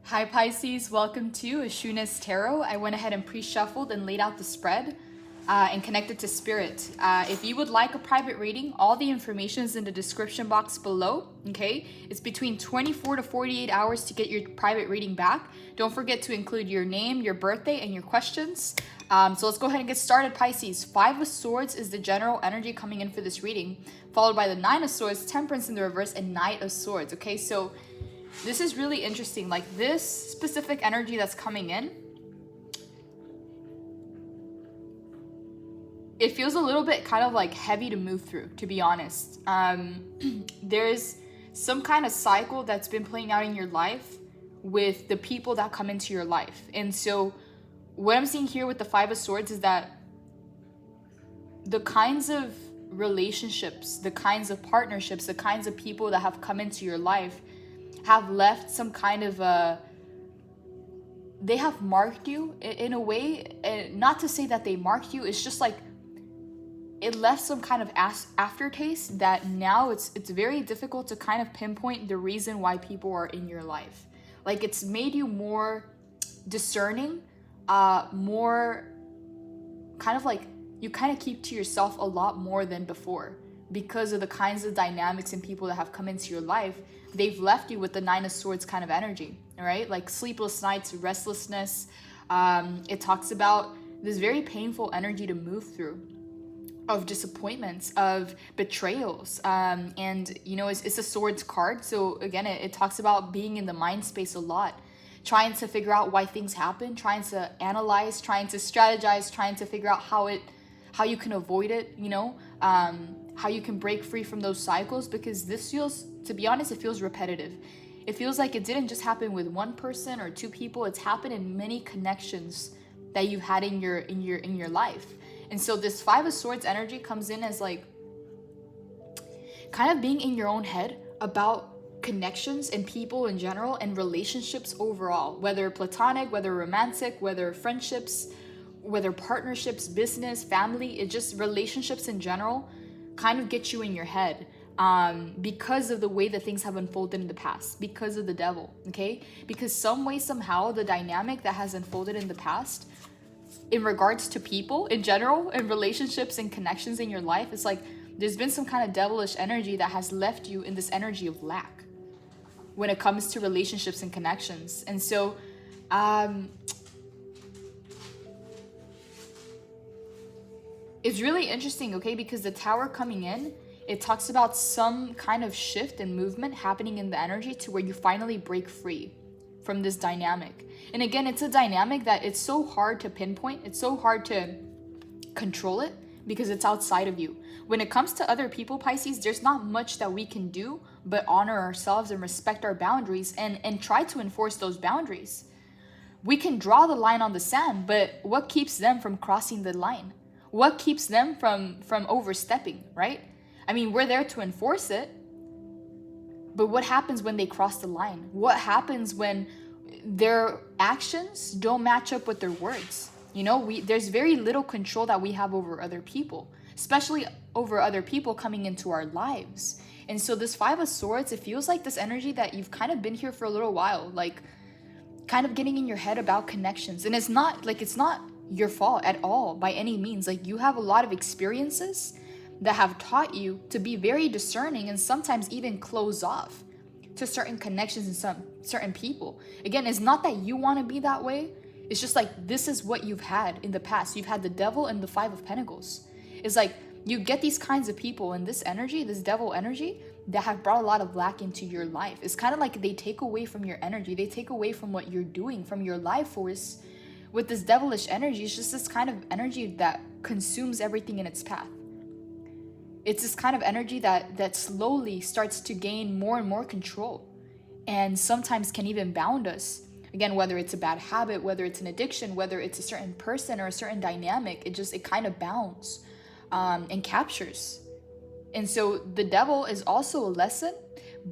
Hi Pisces, welcome to AshunasTarot. I went ahead and pre-shuffled and laid out the spread and connected to spirit. If you would like a private reading, all the information is in the description box below, okay? It's between 24 to 48 hours to get your private reading back. Don't forget to include your name, your birthday, and your questions. So let's go ahead and get started, Pisces. 5 of Swords is the general energy coming in for this reading, followed by the 9 of Swords, Temperance in the reverse, and Knight of Swords, okay? So this is really interesting. Like this specific energy that's coming in, it feels a little bit kind of like heavy to move through, to be honest. There's some kind of cycle that's been playing out in your life with the people that come into your life. And so what I'm seeing here with the 5 of Swords is that the kinds of relationships, the kinds of partnerships, the kinds of people that have come into your life have left some kind of they have marked you in a way. Not to say that they marked you, it's just like it left some kind of aftertaste that now it's very difficult to kind of pinpoint the reason why people are in your life. Like it's made you more discerning, more kind of like you kind of keep to yourself a lot more than before because of the kinds of dynamics and people that have come into your life. They've left you with the 9 of Swords kind of energy, all right? Like sleepless nights, restlessness. It talks about this very painful energy to move through of disappointments, of betrayals. And, you know, it's a Swords card. So again, it talks about being in the mind space a lot, trying to figure out why things happen, trying to analyze, trying to strategize, trying to figure out how you can avoid it, you know, how you can break free from those cycles, because this feels, to be honest, it feels repetitive. It feels like it didn't just happen with one person or 2 people. It's happened in many connections that you've had in your life. And so this 5 of Swords energy comes in as like kind of being in your own head about connections and people in general and relationships overall, whether platonic, whether romantic, whether friendships, whether partnerships, business, family. It just relationships in general kind of get you in your head because of the way that things have unfolded in the past, because of the devil, okay? Because some way, somehow, the dynamic that has unfolded in the past in regards to people in general and relationships and connections in your life, it's like there's been some kind of devilish energy that has left you in this energy of lack when it comes to relationships and connections. And so it's really interesting, okay, because the Tower coming in, it talks about some kind of shift and movement happening in the energy to where you finally break free from this dynamic. And again, it's a dynamic that it's so hard to pinpoint. It's so hard to control it because it's outside of you. When it comes to other people, Pisces, there's not much that we can do but honor ourselves and respect our boundaries and try to enforce those boundaries. We can draw the line on the sand, but what keeps them from crossing the line? What keeps them from overstepping, right? I mean, we're there to enforce it, but what happens when they cross the line? What happens when their actions don't match up with their words? You know, there's very little control that we have over other people, especially over other people coming into our lives. And so this 5 of Swords, it feels like this energy that you've kind of been here for a little while, like kind of getting in your head about connections. And it's not your fault at all by any means. Like you have a lot of experiences that have taught you to be very discerning and sometimes even close off to certain connections and some certain people. Again, it's not that you want to be that way. It's just like this is what you've had in the past. You've had the devil and the 5 of Pentacles. It's like you get these kinds of people and this energy, this devil energy, that have brought a lot of lack into your life. It's kind of like they take away from your energy. They take away from what you're doing, from your life force. With this devilish energy, it's just this kind of energy that consumes everything in its path. It's this kind of energy that slowly starts to gain more and more control and sometimes can even bound us. Again, whether it's a bad habit, whether it's an addiction, whether it's a certain person or a certain dynamic, it kind of bounds and captures. And so the devil is also a lesson,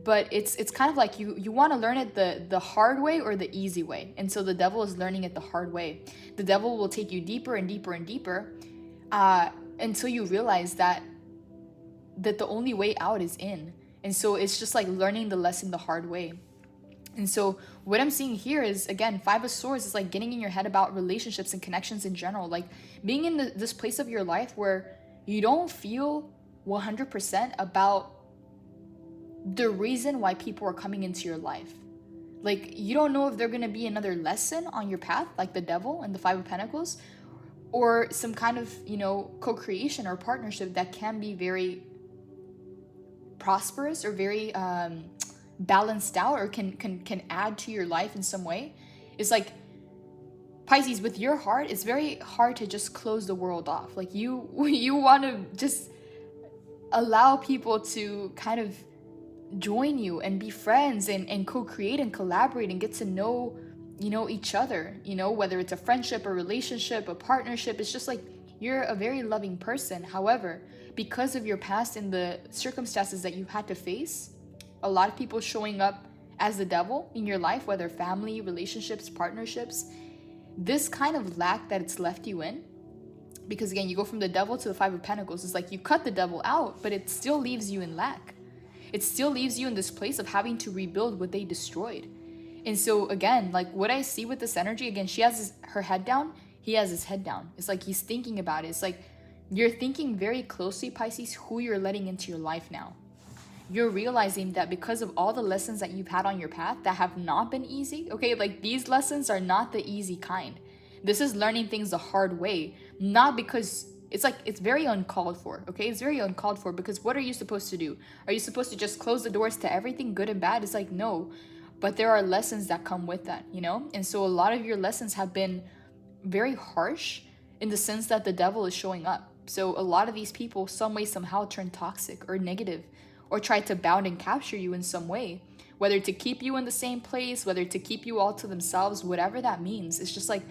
but it's kind of like you want to learn it the hard way or the easy way. And so the devil is learning it the hard way. The devil will take you deeper and deeper and deeper until you realize that the only way out is in. And so it's just like learning the lesson the hard way. And so what I'm seeing here is, again, Five of Swords is like getting in your head about relationships and connections in general, like being in this place of your life where you don't feel 100% about the reason why people are coming into your life. Like, you don't know if they're going to be another lesson on your path, like the Devil and the Five of Pentacles, or some kind of, you know, co-creation or partnership that can be very prosperous or very balanced out, or can add to your life in some way. It's like, Pisces, with your heart, it's very hard to just close the world off. Like, you want to just allow people to kind of join you and be friends and co-create and collaborate and get to know, you know, each other, you know, whether it's a friendship, a relationship, a partnership. It's just like, you're a very loving person. However, because of your past and the circumstances that you had to face, a lot of people showing up as the devil in your life, whether family, relationships, partnerships, this kind of lack that it's left you in, because again, you go from the Devil to the Five of Pentacles. It's like you cut the devil out, but it still leaves you in lack. It still leaves you in this place of having to rebuild what they destroyed. And so again, like what I see with this energy, again, she has her head down, he has his head down. It's like he's thinking about it. It's like you're thinking very closely, Pisces, who you're letting into your life now. You're realizing that because of all the lessons that you've had on your path that have not been easy, okay, like these lessons are not the easy kind. This is learning things the hard way, not because it's like, it's very uncalled for, okay? It's very uncalled for, because what are you supposed to do? Are you supposed to just close the doors to everything, good and bad? It's like, no, but there are lessons that come with that, you know? And so a lot of your lessons have been very harsh in the sense that the devil is showing up. So a lot of these people, some way, somehow turn toxic or negative, or try to bound and capture you in some way, whether to keep you in the same place, whether to keep you all to themselves, whatever that means. It's just like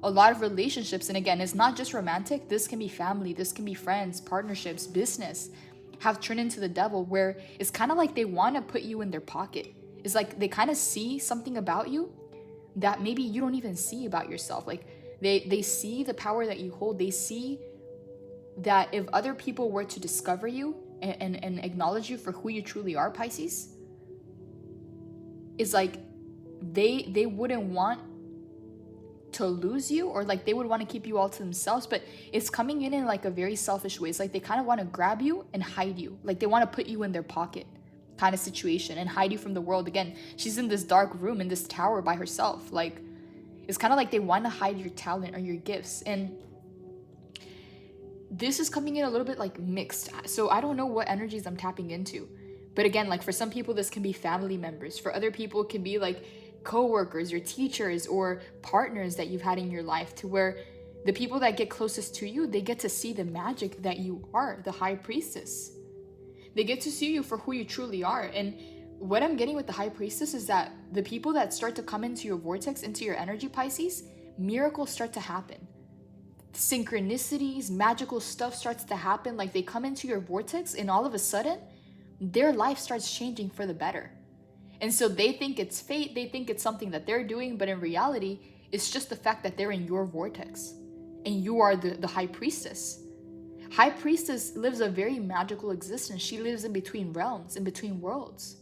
a lot of relationships. And again, it's not just romantic. This can be family, this can be friends, partnerships, business, have turned into the devil, where it's kind of like they want to put you in their pocket. It's like they kind of see something about you that maybe you don't even see about yourself. Like they see the power that you hold. They see that if other people were to discover you and acknowledge you for who you truly are, Pisces, it's like they wouldn't want to lose you, or like they would want to keep you all to themselves, but it's coming in like a very selfish way. It's like they kind of want to grab you and hide you, like they want to put you in their pocket kind of situation and hide you from the world. Again, she's in this dark room in this tower by herself. Like it's kind of like they want to hide your talent or your gifts. And this is coming in a little bit like mixed. So I don't know what energies I'm tapping into. But again, like for some people, this can be family members. For other people, it can be like co-workers, your teachers, or partners that you've had in your life, to where the people that get closest to you, they get to see the magic that you are, the High Priestess. They get to see you for who you truly are. And what I'm getting with the High Priestess is that the people that start to come into your vortex, into your energy, Pisces, miracles start to happen. Synchronicities, magical stuff starts to happen. Like they come into your vortex and all of a sudden their life starts changing for the better. And so they think it's fate, they think it's something that they're doing, but in reality it's just the fact that they're in your vortex and you are the High Priestess. High Priestess lives a very magical existence. She lives in between realms, in between worlds,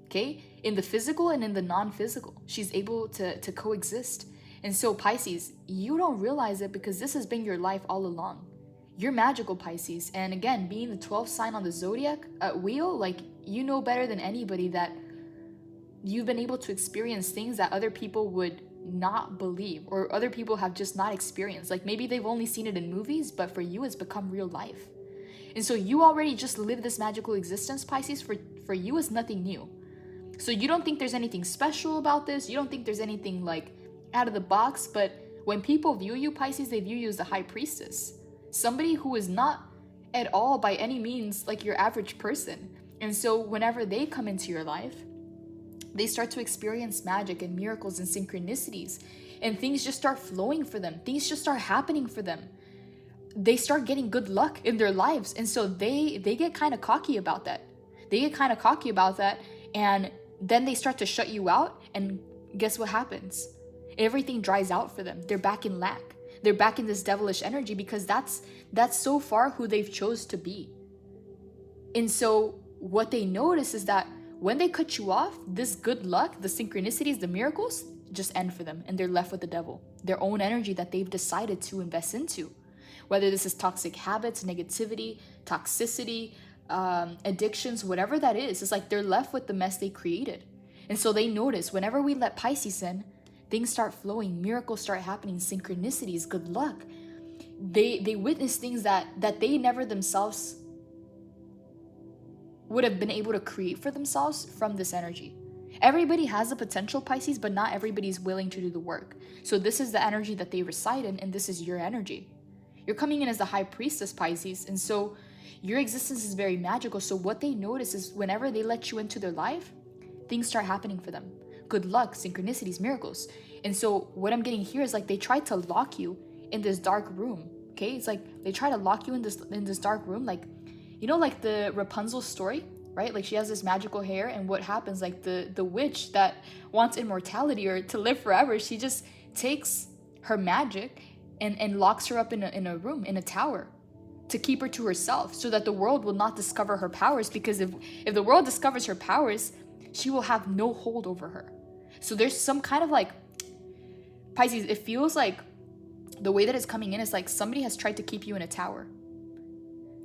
okay, in the physical and in the non-physical. She's able to coexist. And so Pisces, you don't realize it because this has been your life all along. You're magical, Pisces. And again, being the 12th sign on the zodiac wheel, like you know better than anybody that you've been able to experience things that other people would not believe, or other people have just not experienced. Like maybe they've only seen it in movies, but for you it's become real life. And so you already just live this magical existence, Pisces. For you it's nothing new. So you don't think there's anything special about this. You don't think there's anything like out of the box. But when people view you, Pisces, they view you as the High Priestess, somebody who is not at all by any means like your average person. And so whenever they come into your life, they start to experience magic and miracles and synchronicities, and things just start flowing for them. Things just start happening for them. They start getting good luck in their lives. And so they get kind of cocky about that. And then they start to shut you out. And guess what happens? Everything dries out for them. They're back in lack. They're back in this devilish energy because that's so far who they've chose to be. And so what they notice is that when they cut you off, this good luck, the synchronicities, the miracles just end for them, and they're left with the devil, their own energy that they've decided to invest into. Whether this is toxic habits, negativity, toxicity, addictions, whatever that is, it's like they're left with the mess they created. And so they notice whenever we let Pisces in, things start flowing, miracles start happening, synchronicities, good luck. They witness things that they never themselves would have been able to create for themselves from this energy. Everybody has the potential, Pisces, but not everybody's willing to do the work. So this is the energy that they reside in, and this is your energy. You're coming in as the high priestess, Pisces, and so your existence is very magical. So what they notice is whenever they let you into their life, things start happening for them. Good luck, synchronicities, miracles. And so what I'm getting here is like they try to lock you in this dark room. Okay, it's like they try to lock you in this dark room, like, you know, like the Rapunzel story, right? Like she has this magical hair, and what happens, like the witch that wants immortality or to live forever, she just takes her magic and locks her up in a room, in a tower, to keep her to herself, so that the world will not discover her powers. Because if the world discovers her powers, she will have no hold over her. So there's some kind of like, Pisces, it feels like the way that it's coming in is like somebody has tried to keep you in a tower.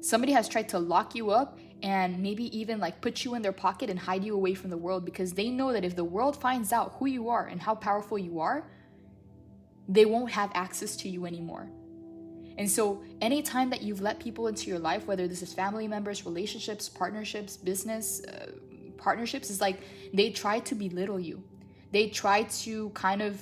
Somebody has tried to lock you up and maybe even like put you in their pocket and hide you away from the world, because they know that if the world finds out who you are and how powerful you are, they won't have access to you anymore. And so anytime that you've let people into your life, whether this is family members, relationships, partnerships, business, partnerships, is like they try to belittle you. They try to kind of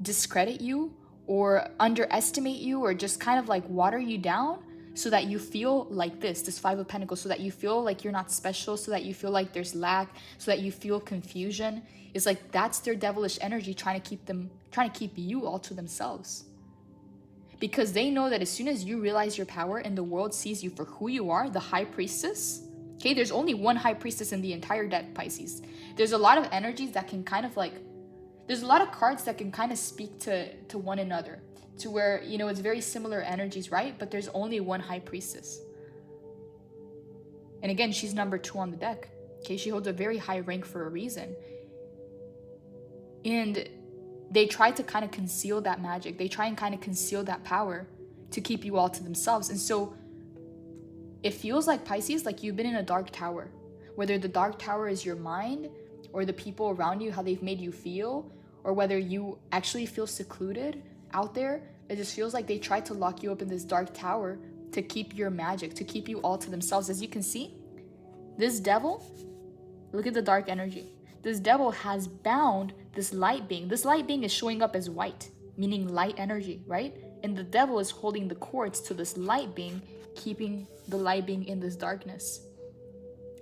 discredit you or underestimate you, or just kind of like water you down, so that you feel like this Five of Pentacles, so that you feel like you're not special, so that you feel like there's lack, so that you feel confusion. It's like that's their devilish energy trying to keep you all to themselves. Because they know that as soon as you realize your power and the world sees you for who you are, the high priestess, okay, there's only one high priestess in the entire deck, Pisces. There's a lot of energies that can kind of like, there's a lot of cards that can kind of speak to one another, to where, you know, it's very similar energies, right? But there's only one high priestess. And again, she's number 2 on the deck. Okay, she holds a very high rank for a reason. And they try to kind of conceal that magic. They try and kind of conceal that power to keep you all to themselves. And so it feels like, Pisces, like you've been in a dark tower. Whether the dark tower is your mind or the people around you, how they've made you feel, or whether you actually feel secluded out there, it just feels like they tried to lock you up in this dark tower to keep your magic, to keep you all to themselves. As you can see, this devil, look at the dark energy. This devil has bound this light being. This light being is showing up as white, meaning light energy, right? And the devil is holding the cords to this light being, keeping the light being in this darkness.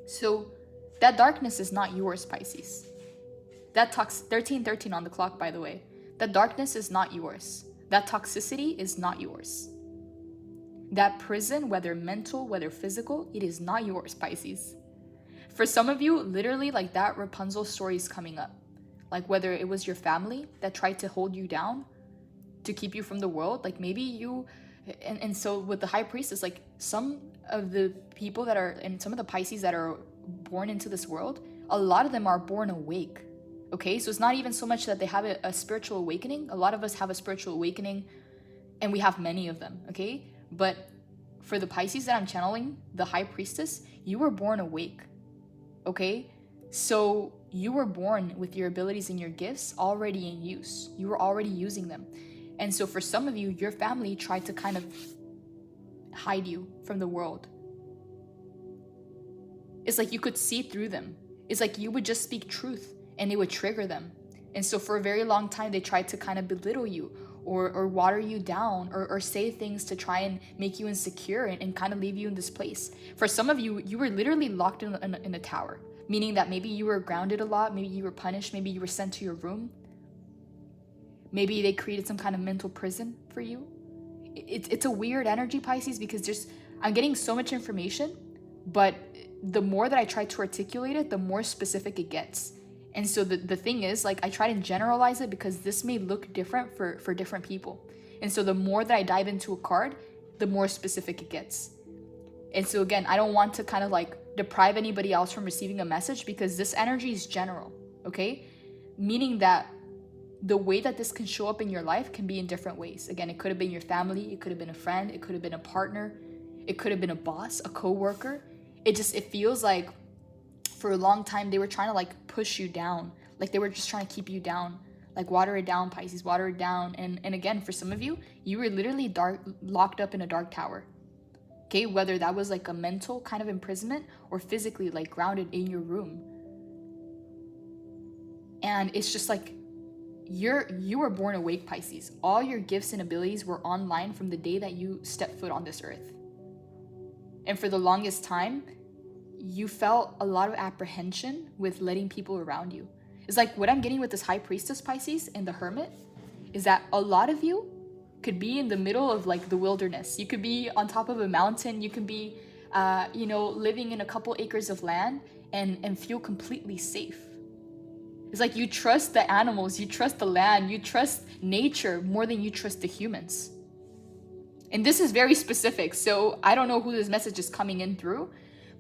So that darkness is not yours, Pisces. That 1313 on the clock, by the way. That darkness is not yours. That toxicity is not yours. That prison, whether mental, whether physical, it is not yours, Pisces. For some of you, literally, like that Rapunzel story is coming up. Like whether it was your family that tried to hold you down to keep you from the world, like maybe you, and so with the high priestess, like some of the people that are, and some of the Pisces that are born into this world, a lot of them are born awake. Okay, so it's not even so much that they have a spiritual awakening. A lot of us have a spiritual awakening, and we have many of them, okay? But for the Pisces that I'm channeling, the high priestess, you were born awake, okay? So you were born with your abilities and your gifts already in use. You were already using them. And so for some of you, your family tried to kind of hide you from the world. It's like you could see through them. It's like you would just speak truth and it would trigger them. And so for a very long time, they tried to kind of belittle you or water you down or say things to try and make you insecure and kind of leave you in this place. For some of you, you were literally locked in a tower, meaning that maybe you were grounded a lot, maybe you were punished, maybe you were sent to your room. Maybe they created some kind of mental prison for you. It's a weird energy, Pisces, because I'm getting so much information, but the more that I try to articulate it, the more specific it gets. And so the thing is, like, I try to generalize it because this may look different for different people. And so the more that I dive into a card, the more specific it gets. And so again, I don't want to kind of like deprive anybody else from receiving a message, because this energy is general, okay? Meaning that the way that this can show up in your life can be in different ways. Again, it could have been your family, it could have been a friend, it could have been a partner, it could have been a boss, a co-worker. It feels like for a long time they were trying to like push you down. Like they were just trying to keep you down. Like water it down, Pisces, water it down. And again, for some of you, you were literally locked up in a dark tower. Okay, whether that was like a mental kind of imprisonment or physically like grounded in your room. And it's just like, you were born awake, Pisces. All your gifts and abilities were online from the day that you stepped foot on this earth. And for the longest time, you felt a lot of apprehension with letting people around you. It's like what I'm getting with this High Priestess, Pisces, and the Hermit is that a lot of you could be in the middle of like the wilderness. You could be on top of a mountain. You could be, living in a couple acres of land and feel completely safe. It's like you trust the animals, you trust the land, you trust nature more than you trust the humans. And this is very specific, so I don't know who this message is coming in through,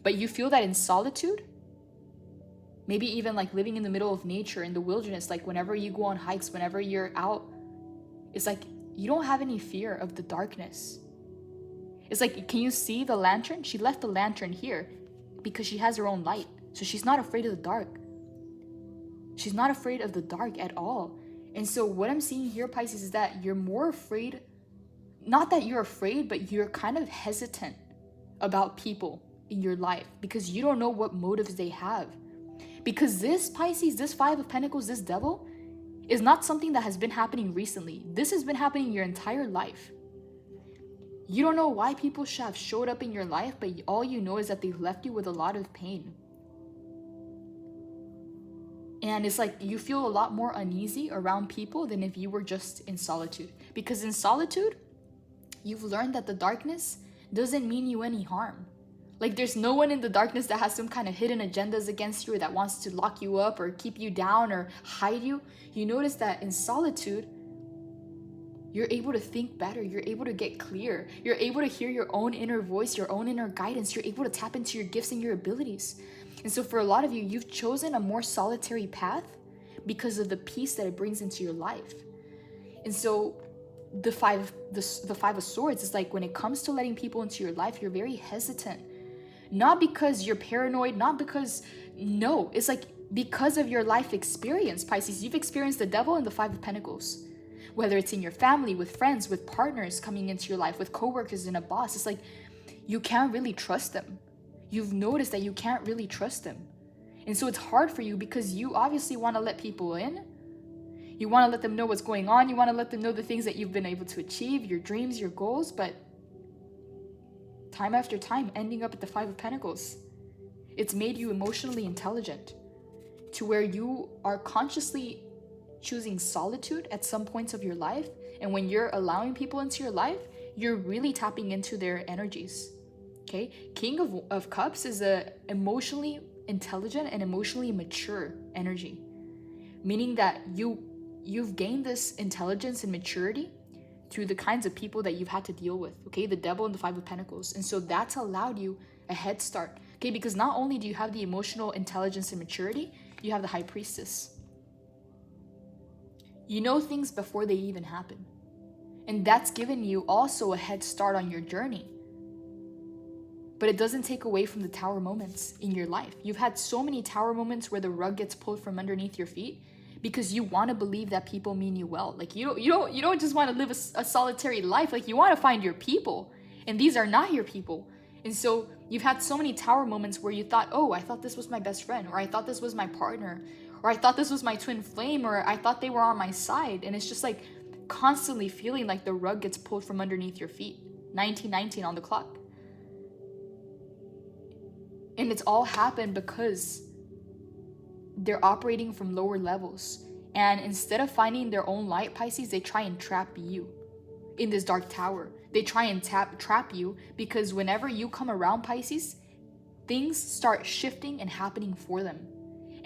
but you feel that in solitude, maybe even like living in the middle of nature, in the wilderness, like whenever you go on hikes, whenever you're out, it's like you don't have any fear of the darkness. It's like, can you see the lantern? She left the lantern here because she has her own light, so she's not afraid of the dark. She's not afraid of the dark at all. And so what I'm seeing here, Pisces, is that you're more afraid, not that you're afraid, but you're kind of hesitant about people in your life because you don't know what motives they have. Because this Pisces, this Five of Pentacles, this devil is not something that has been happening recently. This has been happening your entire life. You don't know why people should have showed up in your life, but all you know is that they left you with a lot of pain. And it's like you feel a lot more uneasy around people than if you were just in solitude. Because in solitude, you've learned that the darkness doesn't mean you any harm. Like there's no one in the darkness that has some kind of hidden agendas against you or that wants to lock you up or keep you down or hide you. You notice that in solitude, you're able to think better. You're able to get clear. You're able to hear your own inner voice, your own inner guidance. You're able to tap into your gifts and your abilities. And so for a lot of you, you've chosen a more solitary path because of the peace that it brings into your life. And so the five of Swords is like when it comes to letting people into your life, you're very hesitant. Not because you're paranoid, no, it's like because of your life experience, Pisces. You've experienced the devil and the Five of Pentacles. Whether it's in your family, with friends, with partners coming into your life, with coworkers and a boss, it's like you can't really trust them. You've noticed that you can't really trust them. And so it's hard for you because you obviously want to let people in. You want to let them know what's going on. You want to let them know the things that you've been able to achieve, your dreams, your goals. But time after time, ending up at the Five of Pentacles, it's made you emotionally intelligent to where you are consciously choosing solitude at some points of your life. And when you're allowing people into your life, you're really tapping into their energies. Okay, King of Cups is a emotionally intelligent and emotionally mature energy, meaning that you've gained this intelligence and maturity through the kinds of people that you've had to deal with. Okay, the devil and the Five of Pentacles, and so that's allowed you a head start. Okay, because not only do you have the emotional intelligence and maturity, you have the High Priestess. You know things before they even happen, and that's given you also a head start on your journey. But it doesn't take away from the tower moments in your life. You've had so many tower moments where the rug gets pulled from underneath your feet because you want to believe that people mean you well. Like you don't just want to live a solitary life. Like you want to find your people, and these are not your people. And so you've had so many tower moments where you thought, oh, I thought this was my best friend, or I thought this was my partner, or I thought this was my twin flame, or I thought they were on my side. And it's just like constantly feeling like the rug gets pulled from underneath your feet. 1919 on the clock. And it's all happened because they're operating from lower levels. And instead of finding their own light, Pisces, they try and trap you in this dark tower. They try and trap you because whenever you come around, Pisces, things start shifting and happening for them.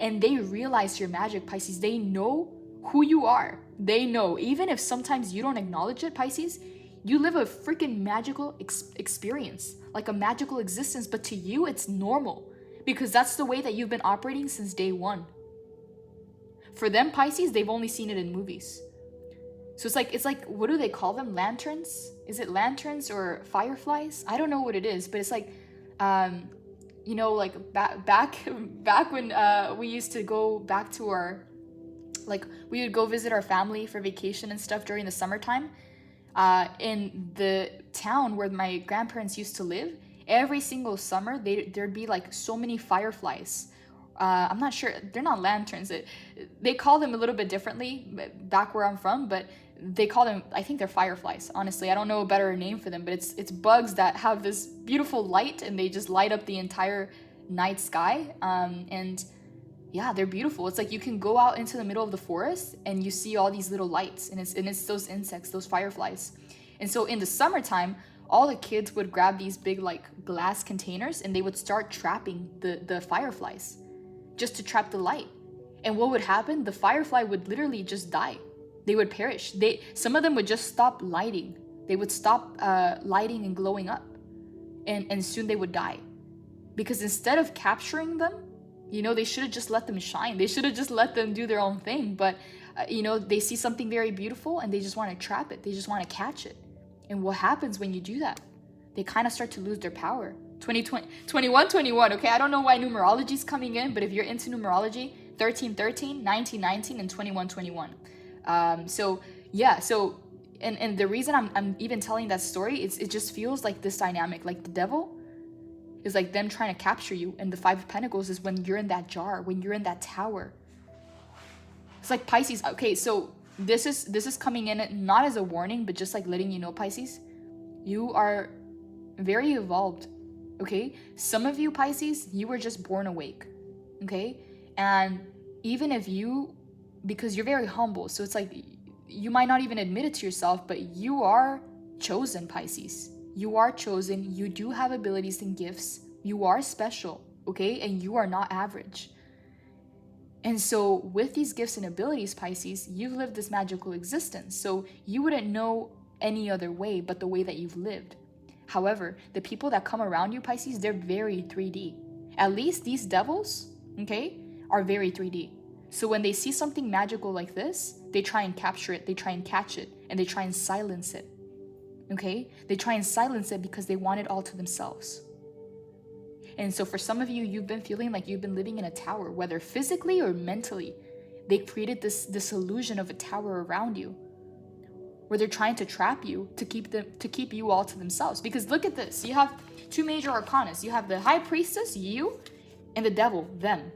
And they realize your magic, Pisces. They know who you are. They know. Even if sometimes you don't acknowledge it, Pisces, you live a freaking magical experience, like a magical existence, but to you, it's normal. because that's the way that you've been operating since day one. For them, Pisces, they've only seen it in movies. So it's like, what do they call them? Lanterns? Is it lanterns or fireflies? I don't know what it is, but it's like, you know, like back when we used to go back to our, like, we would go visit our family for vacation and stuff during the summertime. In the town where my grandparents used to live, every single summer there'd be like so many fireflies. I'm not sure, they're not lanterns. They call them a little bit differently back where I'm from, but they call them, I think they're fireflies. Honestly, I don't know a better name for them, but it's bugs that have this beautiful light and they just light up the entire night sky. And yeah, they're beautiful. It's like you can go out into the middle of the forest and you see all these little lights, and it's those insects, those fireflies. And so in the summertime, all the kids would grab these big like glass containers and they would start trapping the fireflies just to trap the light. And what would happen? The firefly would literally just die. They would perish. Some of them would just stop lighting. They would stop lighting and glowing up, and soon they would die. Because instead of capturing them, you know, they should have just let them shine. They should have just let them do their own thing. But you know, they see something very beautiful and they just want to trap it. They just want to catch it. And what happens when you do that? They kind of start to lose their power. 2121, okay? I don't know why numerology is coming in, but if you're into numerology, 1313, 1919, and 2121. So yeah, so and the reason I'm even telling that story is it just feels like this dynamic, like the devil is like them trying to capture you, and the Five of Pentacles is when you're in that jar, when you're in that tower. It's like Pisces. Okay, so this is coming in not as a warning, but just like letting you know, Pisces, you are very evolved. Okay, some of you Pisces, you were just born awake. Okay, and even if you, because you're very humble, so it's like you might not even admit it to yourself, but you are chosen, Pisces. You are chosen. You do have abilities and gifts. You are special, okay? And you are not average. And so with these gifts and abilities, Pisces, you've lived this magical existence. So you wouldn't know any other way but the way that you've lived. However, the people that come around you, Pisces, they're very 3D. At least these devils, okay, are very 3D. So when they see something magical like this, they try and capture it, they try and catch it, and they try and silence it. Okay? They try and silence it because they want it all to themselves. And so for some of you, you've been feeling like you've been living in a tower, whether physically or mentally. They created this illusion of a tower around you, where they're trying to trap you to keep you all to themselves. Because look at this. You have two major arcanas. You have the High Priestess, you, and the devil, them.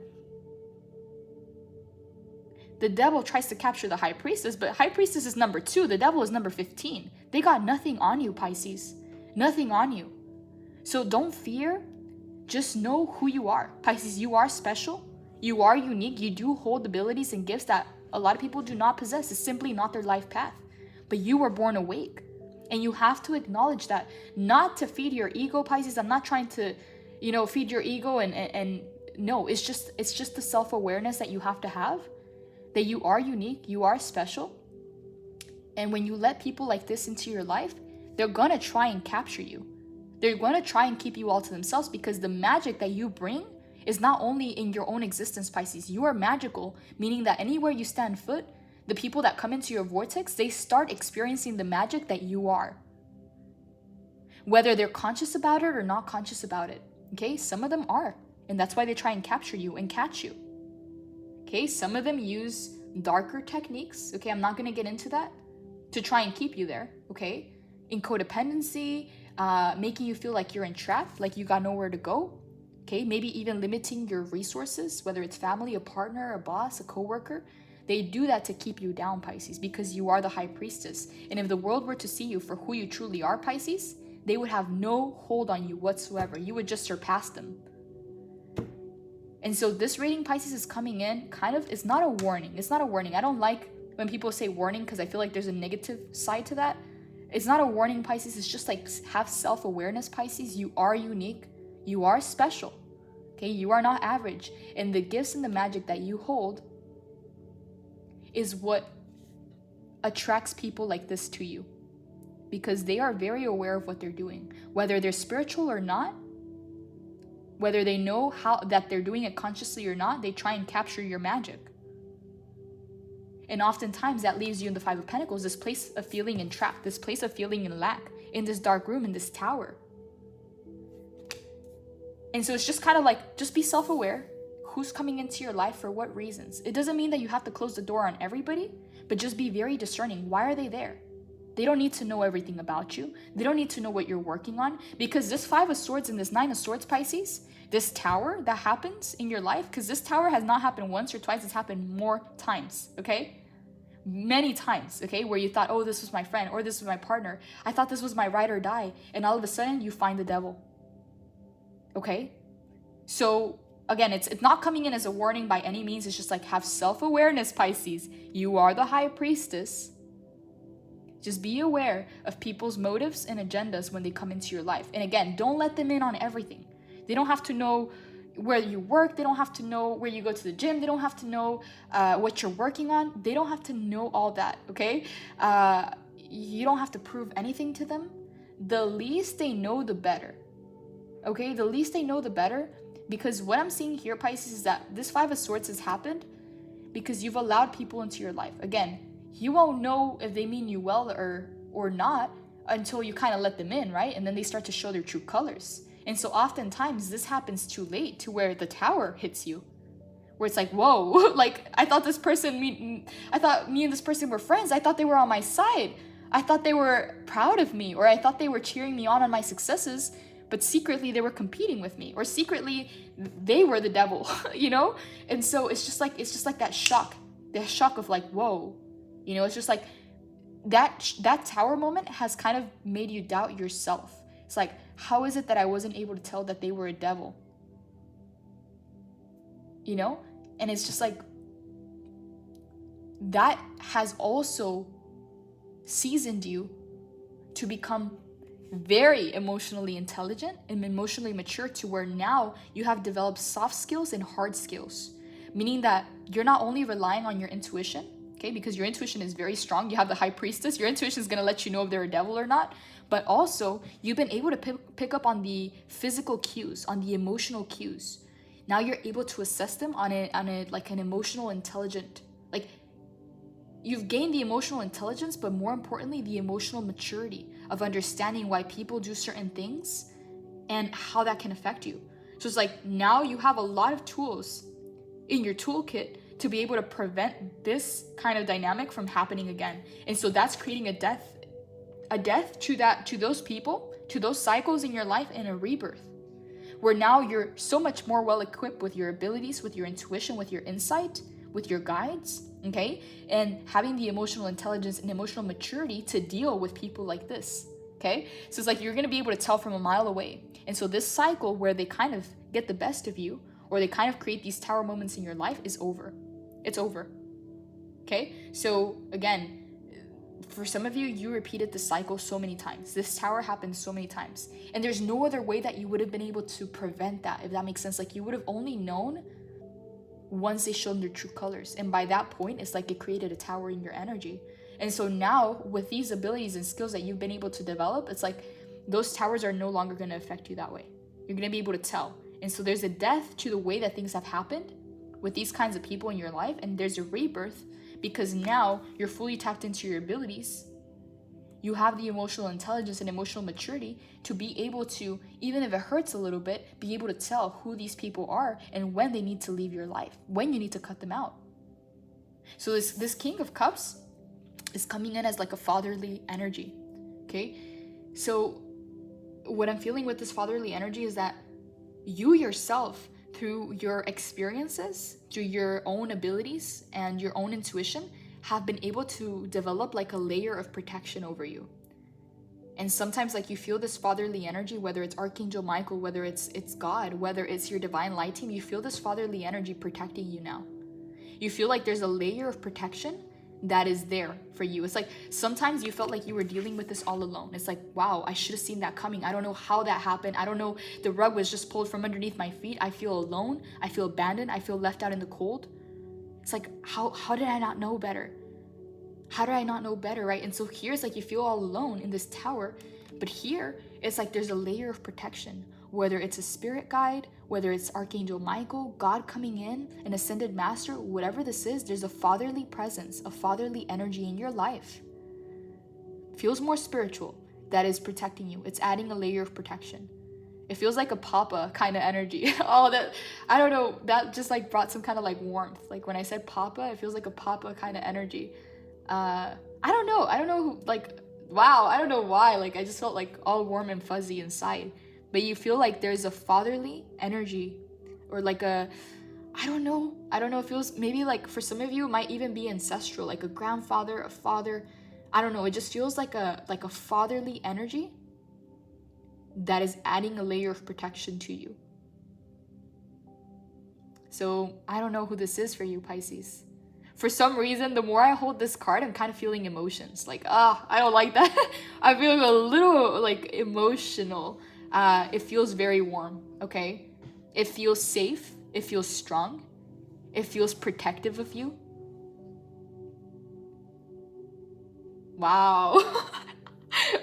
The devil tries to capture the High Priestess, but High Priestess is number 2. The devil is number 15. They got nothing on you, Pisces. Nothing on you. So don't fear. Just know who you are. Pisces, you are special. You are unique. You do hold abilities and gifts that a lot of people do not possess. It's simply not their life path. But you were born awake. And you have to acknowledge that. Not to feed your ego, Pisces. I'm not trying to, feed your ego and no, it's just the self-awareness that you have to have. That you are unique, you are special. And when you let people like this into your life, they're gonna try and capture you. They're gonna try and keep you all to themselves, because the magic that you bring is not only in your own existence, Pisces. You are magical, meaning that anywhere you stand foot, the people that come into your vortex, they start experiencing the magic that you are. Whether they're conscious about it or not conscious about it. Okay, some of them are. And that's why they try and capture you and catch you. Okay, some of them use darker techniques, okay, I'm not going to get into that, to try and keep you there, okay? In codependency, making you feel like you're entrapped, like you got nowhere to go, okay? Maybe even limiting your resources, whether it's family, a partner, a boss, a coworker. They do that to keep you down, Pisces, because you are the High Priestess. And if the world were to see you for who you truly are, Pisces, they would have no hold on you whatsoever. You would just surpass them. And so this reading, Pisces, is coming in it's not a warning. It's not a warning. I don't like when people say warning, because I feel like there's a negative side to that. It's not a warning, Pisces. It's just like, have self-awareness, Pisces. You are unique. You are special. Okay, you are not average. And the gifts and the magic that you hold is what attracts people like this to you, because they are very aware of what they're doing. Whether they're spiritual or not, Whether they know how that they're doing it consciously or not, they try and capture your magic. And oftentimes that leaves you in the Five of Pentacles, this place of feeling entrapped, this place of feeling in lack, in this dark room, in this tower. And so it's just kind of like, just be self-aware. Who's coming into your life for what reasons? It doesn't mean that you have to close the door on everybody, but just be very discerning. Why are they there? They don't need to know everything about you. They don't need to know what you're working on, because this Five of Swords and this Nine of Swords, Pisces, this tower that happens in your life, because this tower has not happened once or twice, it's happened more times, okay? Many times, okay, where you thought, oh, this was my friend, or this was my partner. I thought this was my ride or die. And all of a sudden you find the devil, okay? So again, it's not coming in as a warning by any means. It's just like, have self-awareness, Pisces. You are the High Priestess. Just be aware of people's motives and agendas when they come into your life. And again, don't let them in on everything. They don't have to know where you work. They don't have to know where you go to the gym. They don't have to know what you're working on. They don't have to know all that, okay? You don't have to prove anything to them. The least they know, the better, okay? The least they know, the better. Because what I'm seeing here, Pisces, is that this Five of Swords has happened because you've allowed people into your life. Again, you won't know if they mean you well or not until you kind of let them in, right? And then they start to show their true colors. And so oftentimes this happens too late, to where the tower hits you, where it's like, whoa, like I thought me and this person were friends. I thought they were on my side. I thought they were proud of me, or I thought they were cheering me on my successes, but secretly they were competing with me, or secretly they were the devil, you know? And so it's just like that shock of like, whoa, you know, it's just like that tower moment has kind of made you doubt yourself. It's like, how is it that I wasn't able to tell that they were a devil? You know? And it's just like, that has also seasoned you to become very emotionally intelligent and emotionally mature, to where now you have developed soft skills and hard skills, meaning that you're not only relying on your intuition, okay, because your intuition is very strong. You have the High Priestess. Your intuition is going to let you know if they're a devil or not. But also, you've been able to pick up on the physical cues, on the emotional cues. Now you're able to assess them on a like an emotional intelligent, like you've gained the emotional intelligence, but more importantly, the emotional maturity of understanding why people do certain things and how that can affect you. So it's like, now you have a lot of tools in your toolkit to be able to prevent this kind of dynamic from happening again. And so that's creating a death to those people, to those cycles in your life, and a rebirth, where now you're so much more well equipped with your abilities, with your intuition, with your insight, with your guides, okay? And having the emotional intelligence and emotional maturity to deal with people like this, okay? So it's like, you're gonna be able to tell from a mile away. And so this cycle where they kind of get the best of you, or they kind of create these tower moments in your life, is over. It's over, okay? So again, for some of you, you repeated the cycle so many times. This tower happened so many times. And there's no other way that you would have been able to prevent that, if that makes sense. Like, you would have only known once they showed their true colors. And by that point, it's like it created a tower in your energy. And so now, with these abilities and skills that you've been able to develop, it's like those towers are no longer going to affect you that way. You're going to be able to tell. And so there's a death to the way that things have happened with these kinds of people in your life. And there's a rebirth, because now you're fully tapped into your abilities. You have the emotional intelligence and emotional maturity to be able to, even if it hurts a little bit, be able to tell who these people are and when they need to leave your life, when you need to cut them out. So this King of Cups is coming in as like a fatherly energy, okay? So what I'm feeling with this fatherly energy is that you yourself, through your experiences, through your own abilities and your own intuition, have been able to develop like a layer of protection over you. And sometimes, like, you feel this fatherly energy, whether it's Archangel Michael, whether it's God, whether it's your divine light team, you feel this fatherly energy protecting you now. You feel like there's a layer of protection that is there for you. It's like sometimes you felt like you were dealing with this all alone. It's like, wow, I should have seen that coming. I don't know how that happened. I don't know. The rug was just pulled from underneath my feet. I feel alone. I feel abandoned. I feel left out in the cold. It's like, how did I not know better? How did I not know better, right? And so here it's like you feel all alone in this tower, but here it's like there's a layer of protection whether it's a spirit guide, whether it's Archangel Michael, God coming in, an ascended master, whatever this is, there's a fatherly presence, a fatherly energy in your life. Feels more spiritual, that is protecting you. It's adding a layer of protection. It feels like a papa kind of energy. Oh, that, I don't know, that just like brought some kind of like warmth. Like when I said papa, it feels like a papa kind of energy. I don't know who, like, wow, I don't know why. Like I just felt like all warm and fuzzy inside. But you feel like there's a fatherly energy, or like a, I don't know, it feels maybe like for some of you it might even be ancestral, like a grandfather, a father. I don't know, it just feels like a fatherly energy that is adding a layer of protection to you. So I don't know who this is for you, Pisces. For some reason, the more I hold this card, I'm kind of feeling emotions. Like, I don't like that. I'm feeling a little like emotional. It feels very warm, okay? It feels safe. It feels strong. It feels protective of you. Wow.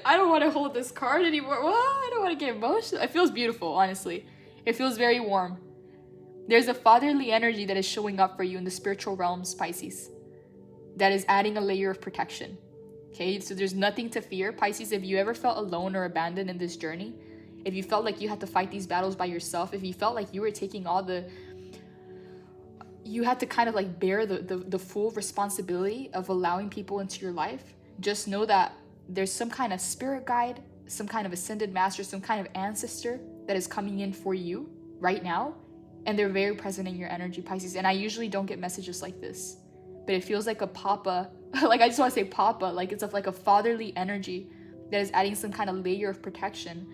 I don't want to hold this card anymore. Well, I don't want to get emotional. It feels beautiful, honestly. It feels very warm. There's a fatherly energy that is showing up for you in the spiritual realms, Pisces, that is adding a layer of protection. Okay, so there's nothing to fear. Pisces, if you ever felt alone or abandoned in this journey, if you felt like you had to fight these battles by yourself, if you felt like you were taking all the, you had to kind of like bear the full responsibility of allowing people into your life, just know that there's some kind of spirit guide, some kind of ascended master, some kind of ancestor that is coming in for you right now. And they're very present in your energy, Pisces. And I usually don't get messages like this, but it feels like a papa. Like I just want to say papa, like it's like a fatherly energy that is adding some kind of layer of protection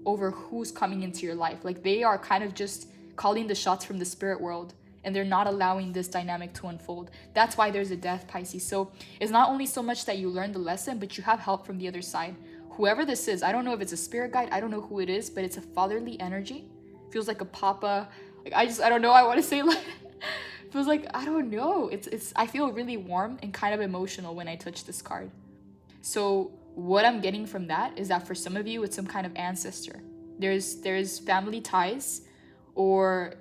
over who's coming into your life. Like they are kind of just calling the shots from the spirit world, and they're not allowing this dynamic to unfold. That's why there's a death, Pisces. So it's not only so much that you learn the lesson, but you have help from the other side. Whoever this is, I don't know if it's a spirit guide, I don't know who it is, but it's a fatherly energy. Feels like a papa. Like I don't know, I want to say like, feels like, I don't know. It's I feel really warm and kind of emotional when I touch this card. So what I'm getting from that is that for some of you, it's some kind of ancestor. There's family ties, or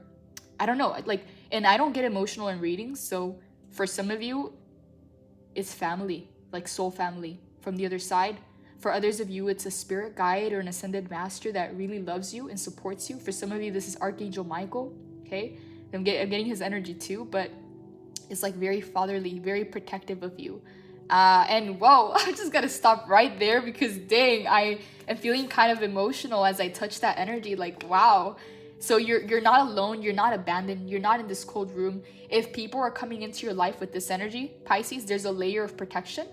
I don't know, like, and I don't get emotional in readings. So for some of you, it's family, like soul family from the other side. For others of you, it's a spirit guide or an ascended master that really loves you and supports you. For some of you, this is Archangel Michael, okay? I'm getting his energy too, but it's like very fatherly, very protective of you. And whoa, I just gotta stop right there because dang, I am feeling kind of emotional as I touch that energy. Like, wow. So you're not alone, you're not abandoned, you're not in this cold room. If people are coming into your life with this energy, Pisces, there's a layer of protection.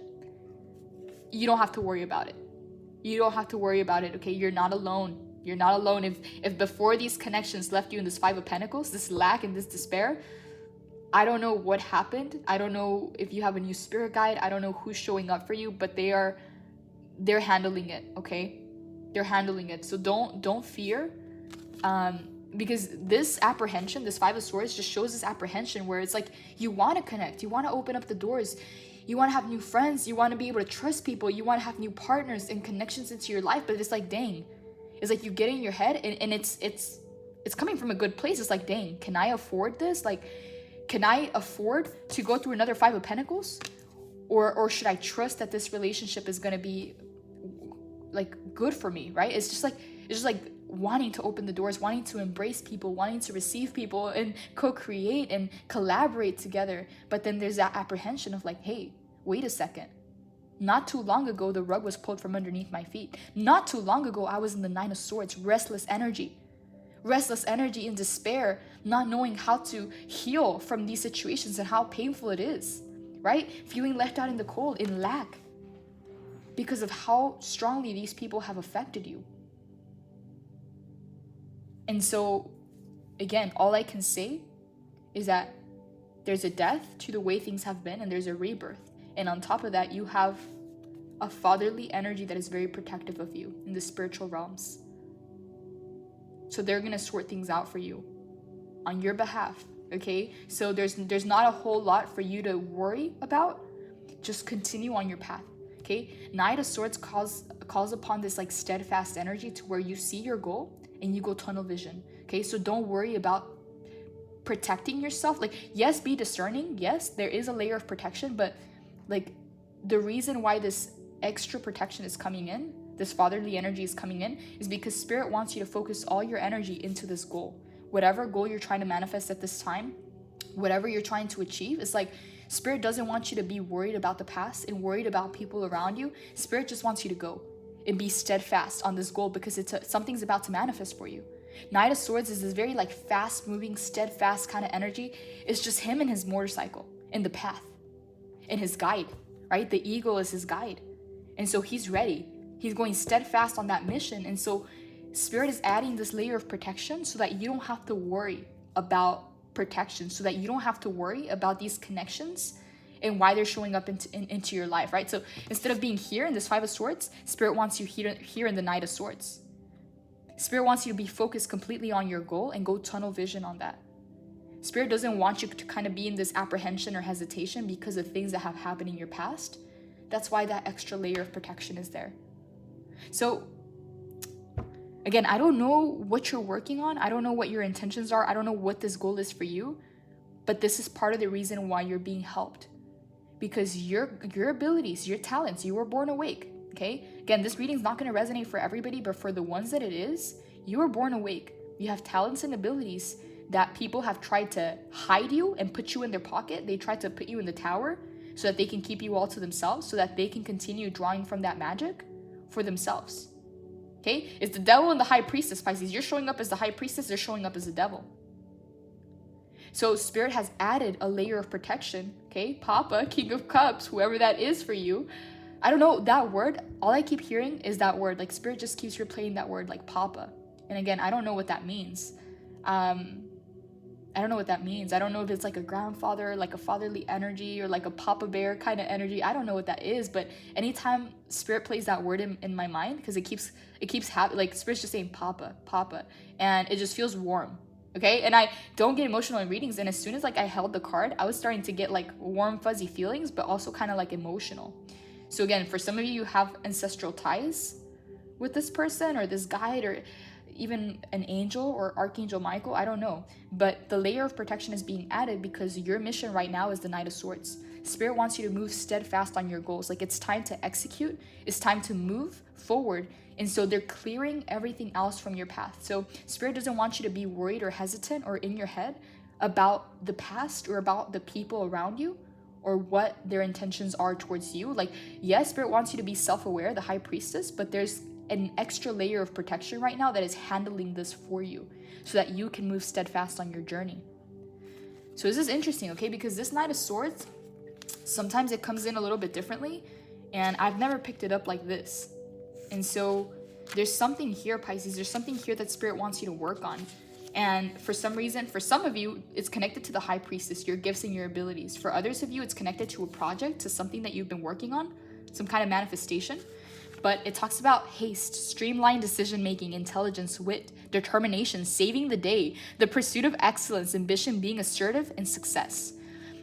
You don't have to worry about it. You don't have to worry about it, okay? You're not alone. You're not alone. If before these connections left you in this Five of Pentacles, this lack and this despair, I don't know what happened. I don't know if you have a new spirit guide. I don't know who's showing up for you, but they're handling it, okay? They're handling it. So don't fear. Because this apprehension, this Five of Swords just shows this apprehension where it's like you want to connect, you want to open up the doors, you want to have new friends, you want to be able to trust people, you want to have new partners and connections into your life, but it's like, dang, it's like you get in your head and it's coming from a good place. It's like, dang, can I afford this? Like, can I afford to go through another Five of Pentacles? Or should I trust that this relationship is going to be like good for me, right? It's just like wanting to open the doors, wanting to embrace people, wanting to receive people and co-create and collaborate together. But then there's that apprehension of like, hey, wait a second. Not too long ago, the rug was pulled from underneath my feet. Not too long ago, I was in the Nine of Swords, restless energy in despair, not knowing how to heal from these situations and how painful it is, right? Feeling left out in the cold, in lack, because of how strongly these people have affected you. And so, again, all I can say is that there's a death to the way things have been and there's a rebirth. And on top of that, you have a fatherly energy that is very protective of you in the spiritual realms. So they're going to sort things out for you on your behalf, okay? So there's not a whole lot for you to worry about. Just continue on your path, okay? Knight of Swords calls upon this like steadfast energy to where you see your goal and and you go tunnel vision. Okay, so don't worry about protecting yourself. Like, yes, be discerning. Yes, there is a layer of protection, but like the reason why this extra protection is coming in, this fatherly energy is coming in, is because Spirit wants you to focus all your energy into this goal. Whatever goal you're trying to manifest at this time, whatever you're trying to achieve, it's like Spirit doesn't want you to be worried about the past and worried about people around you. Spirit just wants you to go and be steadfast on this goal because something's about to manifest for you. Knight of Swords is this very like fast moving, steadfast kind of energy. It's just him and his motorcycle in the path and his guide, right? The eagle is his guide. And so he's ready. He's going steadfast on that mission. And so Spirit is adding this layer of protection so that you don't have to worry about protection, so that you don't have to worry about these connections and why they're showing up into your life, right? So instead of being here in this Five of Swords, Spirit wants you here in the Knight of Swords. Spirit wants you to be focused completely on your goal and go tunnel vision on that. Spirit doesn't want you to kind of be in this apprehension or hesitation because of things that have happened in your past. That's why that extra layer of protection is there. So again, I don't know what you're working on. I don't know what your intentions are. I don't know what this goal is for you, but this is part of the reason why you're being helped, because your abilities, your talents, you were born awake. Okay, again, this reading is not going to resonate for everybody, but for the ones that it is, you were born awake. You have talents and abilities that people have tried to hide you and put you in their pocket. They tried to put you in the tower so that they can keep you all to themselves, so that they can continue drawing from that magic for themselves. Okay, it's the devil and the high priestess, Pisces. You're showing up as the high priestess, they're showing up as the devil. So Spirit has added a layer of protection. Okay, Papa, King of Cups, whoever that is for you. I don't know that word. All I keep hearing is that word. Like Spirit just keeps replaying that word, like Papa. And again, I don't know what that means. I don't know what that means. I don't know if it's like a grandfather, like a fatherly energy, or like a Papa Bear kind of energy. I don't know what that is. But anytime Spirit plays that word in my mind, because it keeps happening, like Spirit's just saying Papa, Papa, and it just feels warm. Okay, and I don't get emotional in readings, and as soon as like I held the card, I was starting to get like warm, fuzzy feelings, but also kind of like emotional. So again, for some of you, you have ancestral ties with this person or this guide or even an angel or Archangel Michael, I don't know. But the layer of protection is being added because your mission right now is the Knight of Swords. Spirit wants you to move steadfast on your goals. Like it's time to execute. It's time to move forward. And so they're clearing everything else from your path. So Spirit doesn't want you to be worried or hesitant or in your head about the past or about the people around you, or what their intentions are towards you. Like, yes, Spirit wants you to be self-aware, the high priestess, but there's an extra layer of protection right now that is handling this for you so that you can move steadfast on your journey. So this is interesting, okay? Because this Knight of Swords, sometimes it comes in a little bit differently, and I've never picked it up like this. And so there's something here, Pisces, there's something here that Spirit wants you to work on. And for some reason, for some of you, it's connected to the high priestess, your gifts and your abilities. For others of you, it's connected to a project, to something that you've been working on, some kind of manifestation. But it talks about haste, streamlined decision-making, intelligence, wit, determination, saving the day, the pursuit of excellence, ambition, being assertive, and success.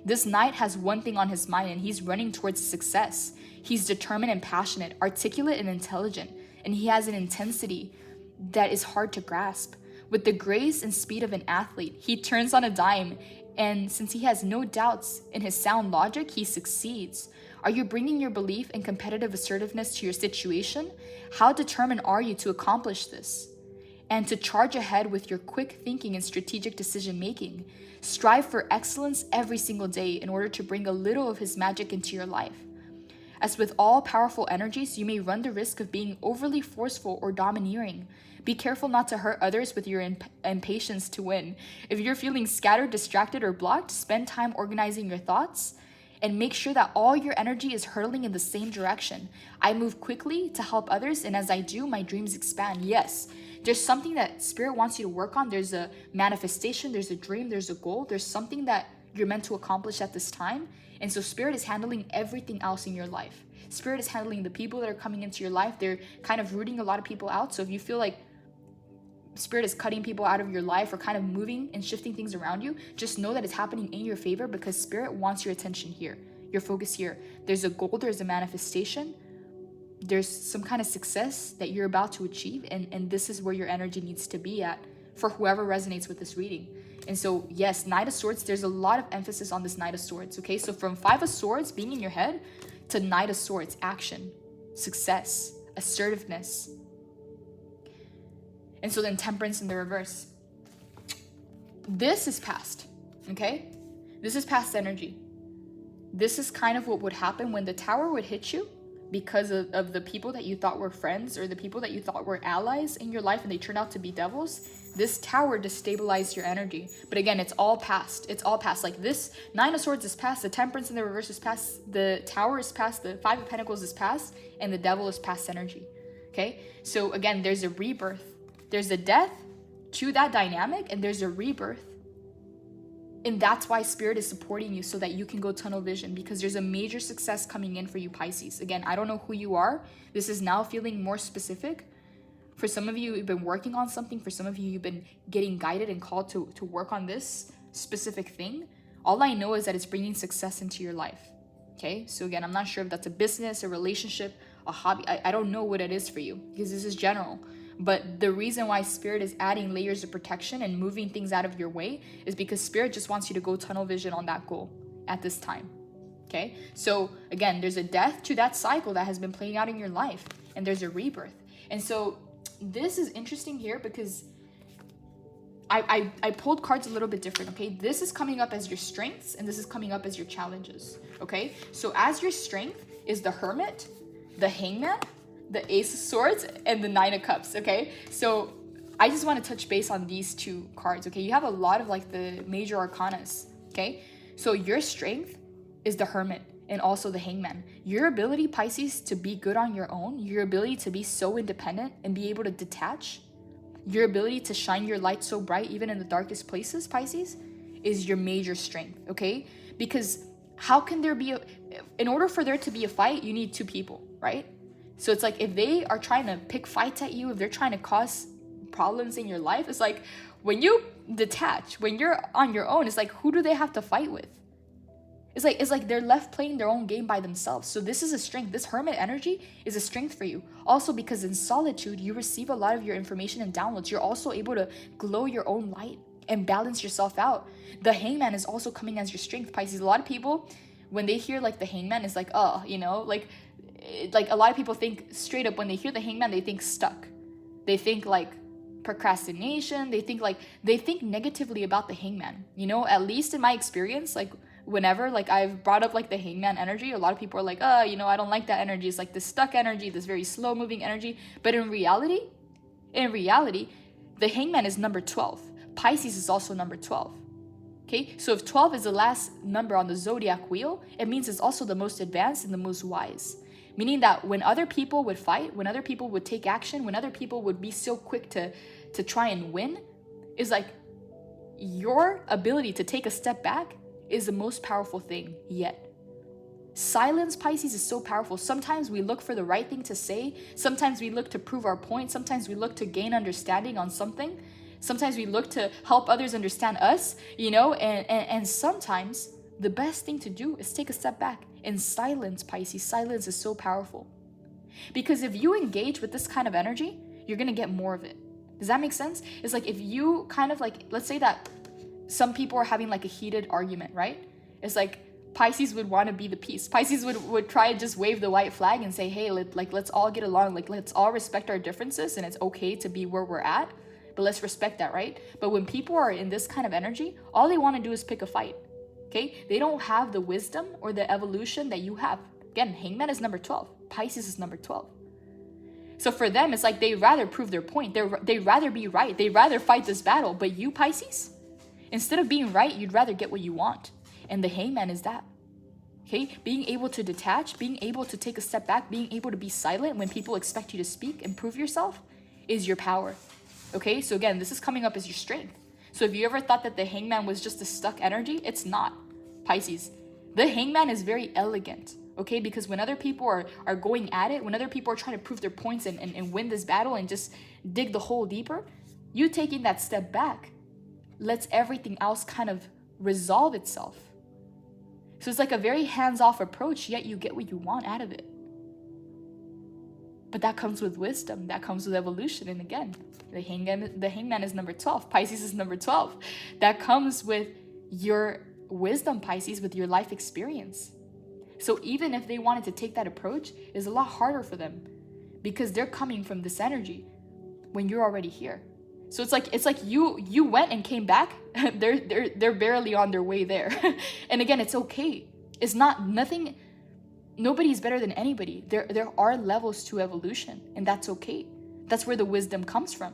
This knight has one thing on his mind, and he's running towards success. He's determined and passionate, articulate and intelligent, and he has an intensity that is hard to grasp. With the grace and speed of an athlete, he turns on a dime, and since he has no doubts in his sound logic, he succeeds. Are you bringing your belief and competitive assertiveness to your situation? How determined are you to accomplish this? And to charge ahead with your quick thinking and strategic decision making. Strive for excellence every single day in order to bring a little of his magic into your life. As with all powerful energies, you may run the risk of being overly forceful or domineering. Be careful not to hurt others with your impatience to win. If you're feeling scattered, distracted, or blocked, spend time organizing your thoughts and make sure that all your energy is hurtling in the same direction. I move quickly to help others, and as I do, my dreams expand. Yes, there's something that Spirit wants you to work on. There's a manifestation, there's a dream, there's a goal, there's something that you're meant to accomplish at this time. And so Spirit is handling everything else in your life. Spirit is handling the people that are coming into your life. They're kind of rooting a lot of people out. So if you feel like Spirit is cutting people out of your life or kind of moving and shifting things around you, just know that it's happening in your favor because Spirit wants your attention here, your focus here. There's a goal, there's a manifestation. there's some kind of success that you're about to achieve, and this is where your energy needs to be at for whoever resonates with this reading. And so, yes, Knight of Swords, there's a lot of emphasis on this Knight of Swords, okay? So from Five of Swords being in your head to Knight of Swords, action, success, assertiveness. And so then Temperance in the reverse. This is past, okay? This is past energy. This is kind of what would happen when the Tower would hit you because of the people that you thought were friends or the people that you thought were allies in your life and they turned out to be devils. This Tower destabilized your energy. But again, it's all past. It's all past. Like this Nine of Swords is past, the Temperance in the reverse is past, the Tower is past, the Five of Pentacles is past, and the Devil is past energy. Okay? So again, there's a rebirth. There's a death to that dynamic, and there's a rebirth. And that's why Spirit is supporting you so that you can go tunnel vision, because there's a major success coming in for you, Pisces. Again, I don't know who you are. This is now feeling more specific. For some of you, you've been working on something. For some of you, you've been getting guided and called to work on this specific thing. All I know is that it's bringing success into your life. Okay? So again, I'm not sure if that's a business, a relationship, a hobby. I don't know what it is for you because this is general. But the reason why Spirit is adding layers of protection and moving things out of your way is because Spirit just wants you to go tunnel vision on that goal at this time. Okay? So again, there's a death to that cycle that has been playing out in your life, and there's a rebirth. And so this is interesting here because I pulled cards a little bit different, okay? This is coming up as your strengths, and this is coming up as your challenges, okay? So as your strength is the Hermit, the Hangman, the Ace of Swords, and the Nine of Cups, okay? So I just want to touch base on these two cards, okay? You have a lot of like the major arcanas, okay? So your strength is the Hermit and also the Hangman. Your ability, Pisces, to be good on your own, your ability to be so independent and be able to detach, your ability to shine your light so bright even in the darkest places, Pisces, is your major strength, okay? Because how can there be in order for there to be a fight, you need two people, right? So it's like if they are trying to pick fights at you, if they're trying to cause problems in your life, it's like when you detach, when you're on your own, it's like who do they have to fight with? It's like they're left playing their own game by themselves. So this is a strength. This Hermit energy is a strength for you. Also because in solitude, you receive a lot of your information and downloads. You're also able to glow your own light and balance yourself out. The Hangman is also coming as your strength, Pisces. A lot of people, when they hear like the Hangman, it's like, oh, you know, like a lot of people think straight up when they hear the Hangman, they think stuck. They think like procrastination. They think negatively about the Hangman. You know, at least in my experience, like whenever like I've brought up like the Hangman energy, a lot of people are like, you know, I don't like that energy. It's like this stuck energy, this very slow moving energy. But in reality, the Hangman is number 12. Pisces is also number 12. Okay, so if 12 is the last number on the zodiac wheel, it means it's also the most advanced and the most wise. Meaning that when other people would fight, when other people would take action, when other people would be so quick to try and win, is like your ability to take a step back is the most powerful thing yet. Silence, Pisces, is so powerful. Sometimes we look for the right thing to say. Sometimes we look to prove our point. Sometimes we look to gain understanding on something. Sometimes we look to help others understand us, you know, and sometimes the best thing to do is take a step back. And silence, Pisces, silence is so powerful. Because if you engage with this kind of energy, you're going to get more of it. Does that make sense? It's like if you kind of like, let's say that some people are having like a heated argument, right? It's like Pisces would want to be the peace. Pisces would try to just wave the white flag and say, hey, let's all get along. Like, let's all respect our differences, and it's okay to be where we're at, but let's respect that, right? But when people are in this kind of energy, all they want to do is pick a fight. Okay, they don't have the wisdom or the evolution that you have. Again, Hangman is number 12. Pisces is number 12. So for them, it's like they'd rather prove their point. They'd rather be right. They'd rather fight this battle. But you, Pisces, instead of being right, you'd rather get what you want. And the Hangman is that. Okay, being able to detach, being able to take a step back, being able to be silent when people expect you to speak and prove yourself is your power. Okay, so again, this is coming up as your strength. So if you ever thought that the Hangman was just a stuck energy, it's not, Pisces. The Hangman is very elegant, okay? Because when other people are going at it, when other people are trying to prove their points and win this battle and just dig the hole deeper, you taking that step back lets everything else kind of resolve itself. So it's like a very hands-off approach, yet you get what you want out of it. But that comes with wisdom. That comes with evolution. And again, the hangman is number 12. Pisces is number 12. That comes with your wisdom, Pisces, with your life experience. So even if they wanted to take that approach, it's a lot harder for them because they're coming from this energy when you're already here. So it's like you went and came back. they're barely on their way there. And again, it's okay. It's not nothing. Nobody's better than anybody. There are levels to evolution, and that's okay. That's where the wisdom comes from.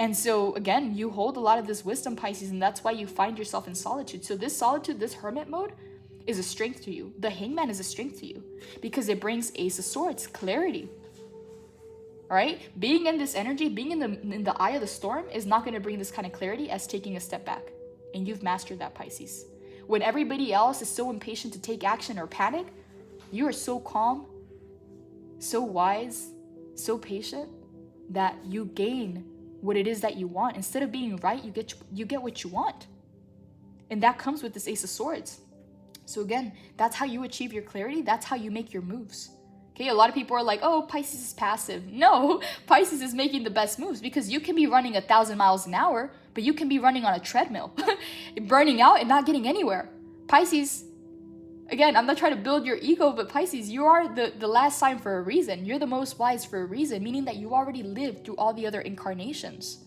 And so again, you hold a lot of this wisdom, Pisces, and that's why you find yourself in solitude. So this solitude, this hermit mode, is a strength to you. The hangman is a strength to you because it brings Ace of Swords, clarity. All right? Being in this energy, being in the eye of the storm is not going to bring this kind of clarity as taking a step back. And you've mastered that, Pisces. When everybody else is so impatient to take action or panic, you are so calm, so wise, so patient that you gain what it is that you want. Instead of being right, you get what you want. And that comes with this Ace of Swords. So again, that's how you achieve your clarity. That's how you make your moves. Okay, a lot of people are like, oh, Pisces is passive. No, Pisces is making the best moves because you can be running 1,000 miles an hour, but you can be running on a treadmill, burning out and not getting anywhere. Pisces, again, I'm not trying to build your ego, but Pisces, you are the last sign for a reason. You're the most wise for a reason, meaning that you already lived through all the other incarnations.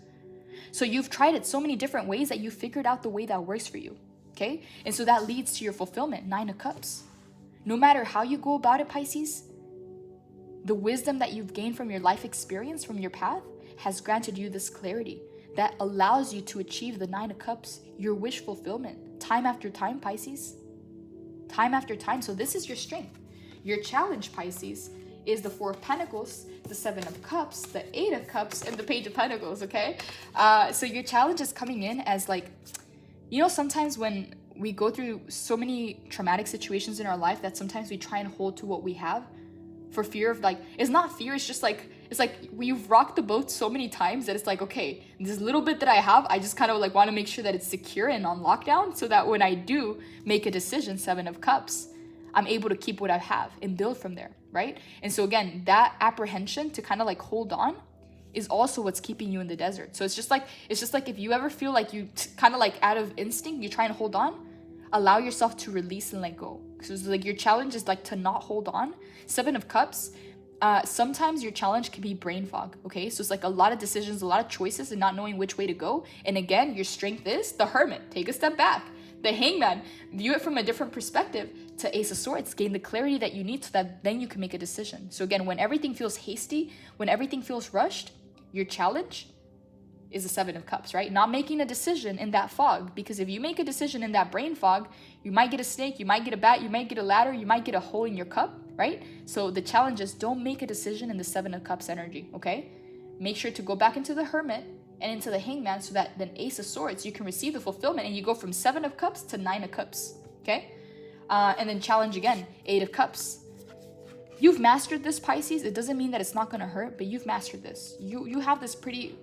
So you've tried it so many different ways that you figured out the way that works for you. Okay? And so that leads to your fulfillment, 9 of Cups. No matter how you go about it, Pisces, the wisdom that you've gained from your life experience, from your path, has granted you this clarity that allows you to achieve the 9 of Cups, your wish fulfillment, time after time, Pisces. Time after time. So this is your strength. Your challenge, Pisces, is the 4 of Pentacles, the 7 of Cups, the 8 of Cups, and the Page of Pentacles, okay? So your challenge is coming in as like, you know, sometimes when we go through so many traumatic situations in our life that sometimes we try and hold to what we have for fear of like, it's not fear, it's just like, it's like we've rocked the boat so many times that it's like, okay, this little bit that I have, I just kind of like want to make sure that it's secure and on lockdown so that when I do make a decision, 7 of Cups, I'm able to keep what I have and build from there, right? And so again, that apprehension to kind of like hold on is also what's keeping you in the desert. So it's just like if you ever feel like you kind of like out of instinct, you're trying to hold on, allow yourself to release and let go. So it's like your challenge is like to not hold on. 7 of Cups, sometimes your challenge can be brain fog, okay? So it's like a lot of decisions, a lot of choices and not knowing which way to go. And again, your strength is the Hermit. Take a step back. The Hangman, view it from a different perspective. To Ace of Swords, gain the clarity that you need so that then you can make a decision. So again, when everything feels hasty, when everything feels rushed, your challenge is the 7 of Cups, right? Not making a decision in that fog, because if you make a decision in that brain fog, you might get a snake, you might get a bat, you might get a ladder, you might get a hole in your cup, right? So the challenge is don't make a decision in the 7 of Cups energy, okay? Make sure to go back into the Hermit and into the Hangman so that then Ace of Swords, you can receive the fulfillment and you go from 7 of Cups to 9 of Cups, okay? And then challenge again, 8 of Cups. You've mastered this, Pisces. It doesn't mean that it's not going to hurt, but you've mastered this. You have this pretty...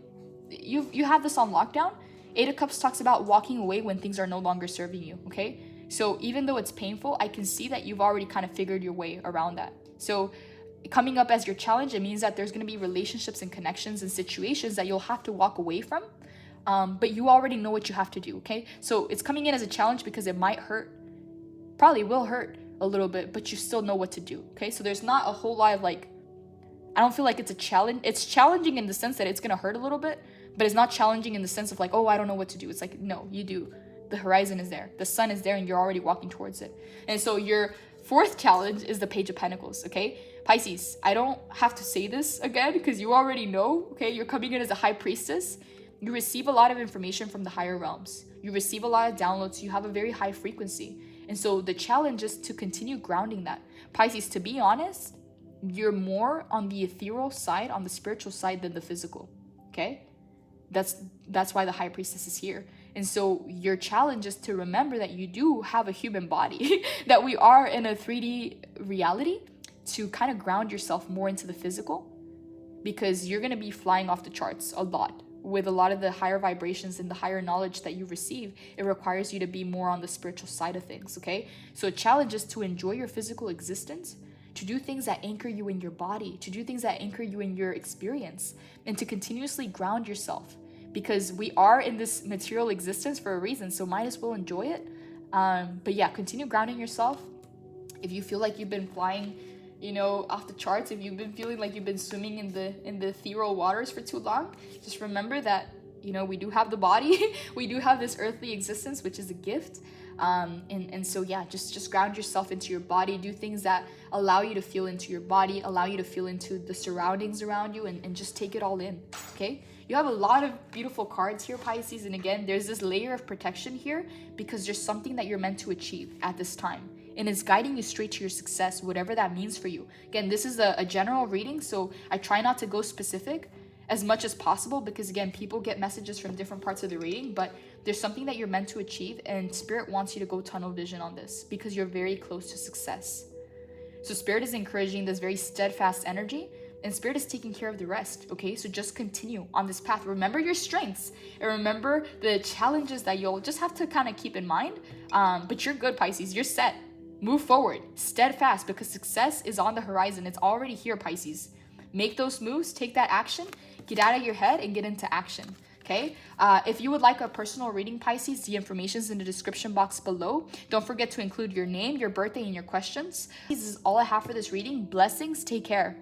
You have this on lockdown. 8 of Cups talks about walking away when things are no longer serving you, okay? So even though it's painful, I can see that you've already kind of figured your way around that. So coming up as your challenge, it means that there's going to be relationships and connections and situations that you'll have to walk away from, but you already know what you have to do, okay? So it's coming in as a challenge because it might hurt, probably will hurt a little bit, but you still know what to do, okay? So there's not a whole lot of like, I don't feel like it's a challenge. It's challenging in the sense that it's going to hurt a little bit, but it's not challenging in the sense of like, oh, I don't know what to do. It's like, no, you do. The horizon is there. The sun is there and you're already walking towards it. And so your 4th challenge is the Page of Pentacles, okay? Pisces, I don't have to say this again because you already know, okay? You're coming in as a high priestess. You receive a lot of information from the higher realms. You receive a lot of downloads. You have a very high frequency. And so the challenge is to continue grounding that. Pisces, to be honest, you're more on the ethereal side, on the spiritual side than the physical, okay? That's why the High Priestess is here. And so your challenge is to remember that you do have a human body, that we are in a 3D reality, to kind of ground yourself more into the physical, because you're going to be flying off the charts a lot. With a lot of the higher vibrations and the higher knowledge that you receive, it requires you to be more on the spiritual side of things, okay? So a challenge is to enjoy your physical existence, to do things that anchor you in your body, to do things that anchor you in your experience, and to continuously ground yourself. Because we are in this material existence for a reason, so might as well enjoy it. But yeah, continue grounding yourself. If you feel like you've been flying, off the charts, if you've been feeling like you've been swimming in the ethereal waters for too long, just remember that, we do have the body, we do have this earthly existence, which is a gift. And so yeah, just ground yourself into your body, do things that allow you to feel into your body, allow you to feel into the surroundings around you, and just take it all in, okay? You have a lot of beautiful cards here, Pisces, and again, there's this layer of protection here because there's something that you're meant to achieve at this time. And it's guiding you straight to your success, whatever that means for you. Again, this is a general reading, so I try not to go specific as much as possible because, again, people get messages from different parts of the reading, but there's something that you're meant to achieve, and Spirit wants you to go tunnel vision on this because you're very close to success. So Spirit is encouraging this very steadfast energy, and Spirit is taking care of the rest, okay? So just continue on this path. Remember your strengths, and remember the challenges that you'll just have to kind of keep in mind, but you're good, Pisces. You're set. Move forward, steadfast, because success is on the horizon. It's already here, Pisces. Make those moves, take that action, get out of your head and get into action, okay? If you would like a personal reading, Pisces, the information is in the description box below. Don't forget to include your name, your birthday, and your questions. This is all I have for this reading. Blessings, take care.